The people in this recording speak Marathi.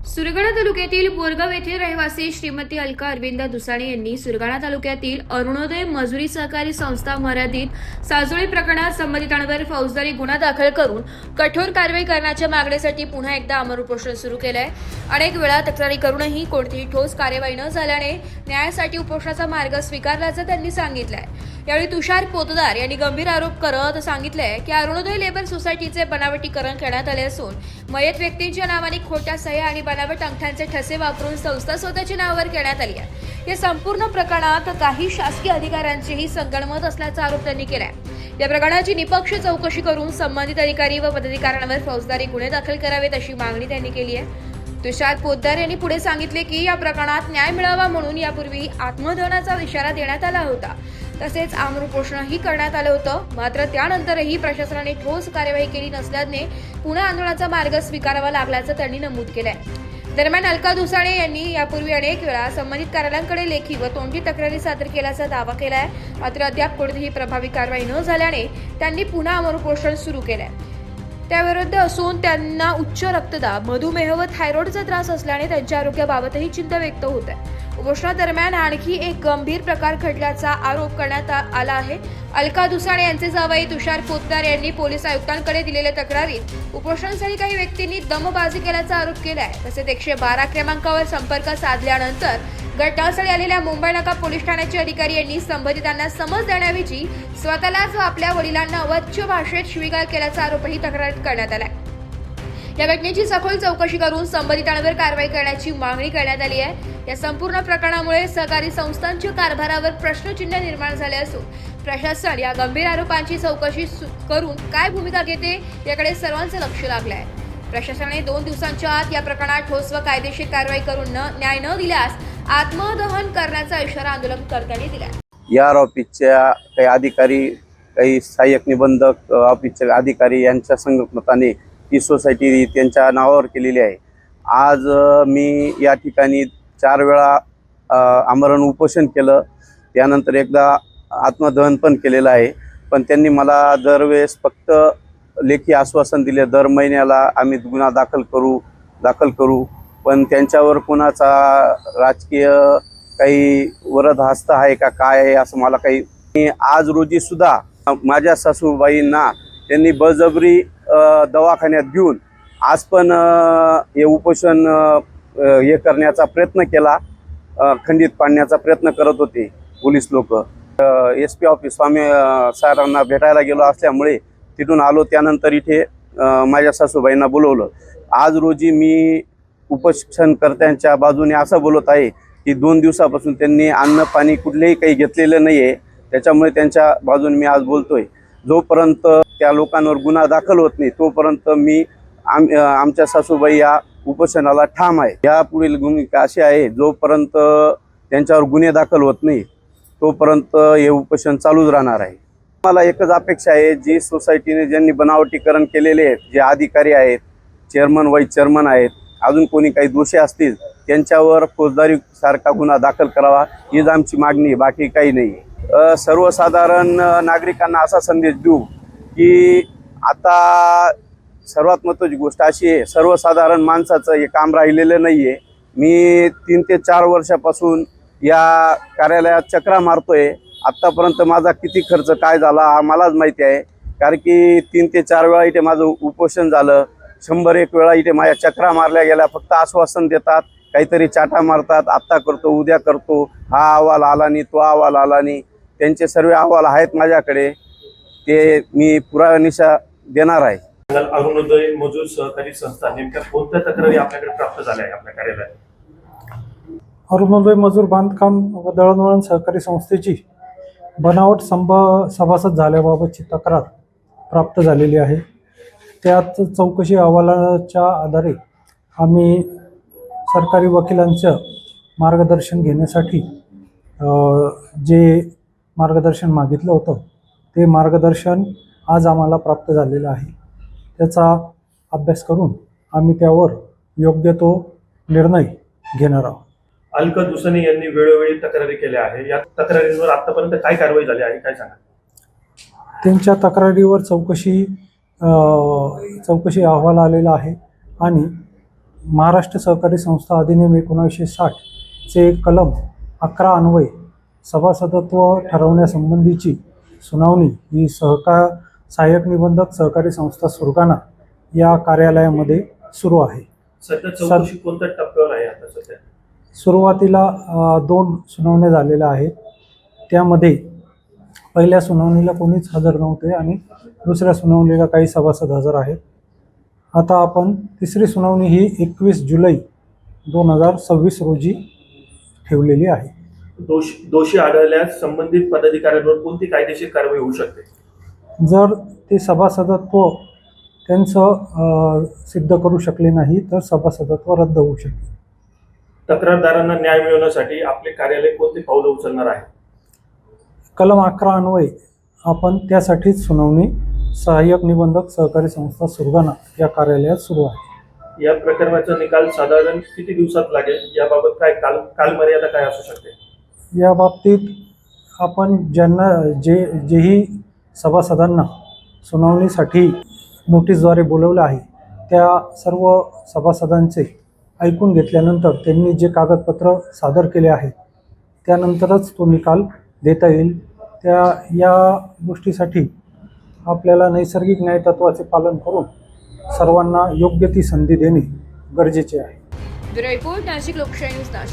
सुरगाणा तालुक्यातील बोरगाव येथील रहिवासी श्रीमती अलका अरविंद दुसाणे यांनी सुरगाणा तालुक्यातील अरुणोदय मजुरी सहकारी संस्था मर्यादित साजोळी प्रकरणात संबंधितांवर फौजदारी गुन्हा दाखल करून कठोर कारवाई करण्याच्या मागणीसाठी पुन्हा एकदा आमरण उपोषण सुरू केलं आहे। अनेक वेळा तक्रारी करूनही कोणतीही ठोस कार्यवाही न झाल्याने न्यायासाठी उपोषणाचा मार्ग स्वीकारल्याचं त्यांनी सांगितलंय। यावेळी तुषार पोतदार यांनी गंभीर आरोप करत सांगितलंय की अरुणोदय लेबर सोसायटीचे बनावटीकरण करण्यात आले असून मयत व्यक्तींच्या नावाने खोट्या सह्या आणि बनावट अंगठ्यांचे ठसे वापरून संस्था स्वतःच्या नावावर करण्यात आली आहे। या संपूर्ण प्रकरणात काही शासकीय अधिकाऱ्यांचेही संगनमत असल्याचा आरोप त्यांनी केलाय। या प्रकरणाची निपक्ष चौकशी करून संबंधित अधिकारी व पदाधिकाऱ्यांवर फौजदारी गुन्हे दाखल करावेत अशी मागणी त्यांनी केली आहे। तुषार पोतदार यांनी पुढे सांगितले की या प्रकरणात न्याय मिळावा म्हणून यापूर्वी आत्मदहनाचा इशारा देण्यात आला होता, तसेच आमरण उपोषणही करण्यात आलं होतं। मात्र त्यानंतरही प्रशासनाने ठोस कार्यवाही केली नसल्याने पुन्हा आंदोलनाचा मार्ग स्वीकारावा लागल्याचं त्यांनी नमूद केलंय। दरम्यान अलका दुसाणे यांनी यापूर्वी अनेक वेळा संबंधित कार्यालयांकडे लेखी व तोंडी तक्रारी सादर केल्याचा दावा केलाय। मात्र अद्याप कोणतीही प्रभावी कारवाई न झाल्याने त्यांनी पुन्हा आमरण उपोषण सुरू केलंय। त्याविरुद्ध असून त्यांना उच्च रक्तदाब, मधुमेह व थायरॉइडचा त्रास असल्याने त्यांच्या आरोग्याबाबतही चिंता व्यक्त होत आहे। उपोषणादरम्यान आणखी एक गंभीर प्रकार घडल्याचा आरोप करण्यात आला आहे। अलका दुसाणे यांचे जावई तुषार पोतदार यांनी पोलीस आयुक्तांकडे दिलेल्या तक्रारीत उपोषणासाठी काही व्यक्तींनी दमबाजी केल्याचा आरोप केला आहे। तसेच 112 क्रमांकावर संपर्क साधल्यानंतर घटनास्थळी आलेल्या मुंबई नाका पोलीस ठाण्याचे अधिकारी यांनी संबंधितांना समज देण्याऐवजी स्वतःलाच व आपल्या वडिलांना अवाच्य भाषेत शिवीगाळ केल्याचा आरोपही तक्रारीत करण्यात आला। या घटनेची सखोल चौकशी करून संबंधितांवर कारवाई करण्याची मागणी करण्यात आली आहे। या संपूर्ण प्रकरणामुळे सहकारी संस्थांच्या कारभारावर प्रश्नचिन्ह निर्माण झाले असून प्रशासन या गंभीर आरोपांची चौकशी करून काय भूमिका घेते याकडे सर्वांचे लक्ष लागले आहे। प्रशासनाने 2 दिवसांच्या आत या प्रकरणात ठोस व कायदेशीर कारवाई करून न्याय न दिल्यास आत्मदहन करण्याचा इशारा आंदोलनकर्त्यांनी दिला। या ऑफिसच्या काही अधिकारी, काही सहाय्यक निबंधक ऑफिसचे अधिकारी यांच्या संघटनाने ती सोसायटी त्यांच्या नावावर केलेली आहे। आज मी या ठिकाणी 4 वेळा आमरण उपोषण केलं, त्यानंतर एकदा आत्मदहन पण केलेलं आहे। पण त्यांनी मला दरवेळेस फक्त लेखी आश्वासन दिले, दर महिन्याला आम्ही गुन्हा दाखल करू, पण त्यांच्यावर कोणाचा राजकीय काही वरद हस्त आहे का काय आहे असं मला काही। आज रोजी सुद्धा माझ्या सासूबाईंना त्यांनी बळजबरी दवाखान्यात घेऊन आज पण हे उपोषण हे करण्याचा प्रयत्न केला, खंडित पाडण्याचा प्रयत्न करत होते पोलीस लोक। SP ऑफिस स्वामी सरांना भेटायला गेलो असल्यामुळे तिथून आलो, त्यानंतर इथे माझ्या सासूबाईंना बोलवलं। आज रोजी मी उपोषणकर्त्यांच्या बाजूने असं बोलत आहे की 2 दिवसापासून त्यांनी अन्न पाणी कुठलेही काही घेतलेलं नाही आहे, त्याच्यामुळे त्यांच्या बाजूने मी आज बोलतोय। जोपर्यंत त्या लोकांवर गुन्हा दाखल होत नाही तोपर्यंत मी आमच्या सासूबाई या उपोषणाला ठाम आहे। यापुढील भूमिका अशी आहे, जोपर्यंत त्यांच्यावर गुन्हे दाखल होत नाही तोपर्यंत हे उपोषण चालूच राहणार आहे। मला एकच अपेक्षा आहे, जी सोसायटीने ज्यांनी बनावटीकरण केलेले आहेत, जे अधिकारी आहेत, चेअरमन वाईस चेअरमन आहेत, अजून कोणी काही दोषी असतील त्यांच्यावर फौजदारी सारखा गुन्हा दाखल करावा हीच आमची मागणी, बाकी काही नाही। सर्वसाधारण नागरिकांना असा संदेश देऊ की आता सर्वात महत्त्वाची गोष्ट अशी आहे, सर्वसाधारण माणसाचं हे काम राहिलेलं नाही आहे। मी 3 ते 4 वर्षापासून या कार्यालयात चक्रा मारतोय। आत्तापर्यंत माझा किती खर्च काय झाला हा मलाच माहिती आहे, कारण की 3 ते 4 वेळा इथे माझं उपोषण झालं। 101 वेळा इथे माझ्या चक्रा मारल्या गेल्या। फक्त आश्वासन देतात, काहीतरी चाटा मारतात, आत्ता करतो उद्या करतो, हा अहवाल आला नाही तो अहवाल आला नाही। त्यांचे सर्व अहवाल आहेत माझ्याकडे, ते मी पुराव्यानिशा देणार आहे। अरुणोदय मजूर सहकारी संस्था नेमक्या कोणत्या तक्रारी आपल्याकडे प्राप्त झाल्या आहे आपल्या कार्यालयात? अरुणोदय मजूर बांधकाम व दळणवळण सहकारी संस्थेची बनावट सभासद झाल्याबाबतची तक्रार प्राप्त झालेली आहे। त्यात चौकशी अहवालाच्या आधारे आम्ही सरकारी वकिलांचं मार्गदर्शन घेण्यासाठी जे मार्गदर्शन मागितलं होतं ते मार्गदर्शन आज आम्हाला प्राप्त झालेलं आहे। त्याचा अभ्यास करून आम्ही त्यावर योग्य तो निर्णय घेणार आहोत। अलका दुसाणे यांनी वेळोवेळी तक्रारी केल्या आहे, या तक्रारींवर आतापर्यंत काय कारवाई झाली आहे काय सांगा? त्यांच्या तक्रारीवर चौकशी अहवाल आलेला आहे आणि महाराष्ट्र सहकारी संस्था अधिनियम 1960 चे कलम 11 अन्वये सभासदत्व ठरवण्यासंबंधीची सुनावणी ही सहाय्यक निबंधक सहकारी संस्था सुरगाणा या कार्यालयामध्ये सुरू आहे. सध्या चौकशी कोणत्या टप्प्यावर आहे आता सध्या? सुरुवातीला 2 सुनावण्या झालेल्या आहेत. त्यामध्ये पहिल्या सुनावणीला कोणीच हजर नव्हते आणि दुसऱ्या सुनावणीला काही सभासद हजर आहेत. आता आपण तिसरी सुनावणी ही 21 जुलै 2026 रोजी ठेवलेली आहे. दोषी आढळल्यास संबंधित पदाधिकाऱ्यांवर कोणती कायदेशीर कारवाई होऊ शकते? जर ते सभासदत्व त्यांचं सिद्ध करू शकले नाही तर सभासदत्व रद्द होऊ शकते. तक्रारदारांना न्याय मिळवण्यासाठी आपले कार्यालय कोणते पावलं उचलणार आहे? कलम 11 अन्वये आपण त्यासाठीच सुनावणी सहाय्यक निबंधक सहकारी संस्था सुरगाणा या कार्यालयात सुरू आहे. या प्रकरणाचा निकाल साधारण किती दिवसात लागेल? याबाबत काय कालमर्यादा काय असू शकते? या बाबतीत आपण ज्यांना जेही सभासदांना सुनावणीसाठी नोटीसद्वारे बोलवलं आहे त्या सर्व सभासदांचे ऐकून घेतल्यानंतर त्यांनी जे कागदपत्र सादर केले आहेत त्यानंतरच तो निकाल देता येईल. या गोष्टीसाठी आपल्याला नैसर्गिक न्यायतत्वाचे पालन करून सर्वांना योग्य ती संधी देणे गरजेचे आहे. ब्युरो रिपोर्ट नाशिक लोकशाही न्यूज नाशिक.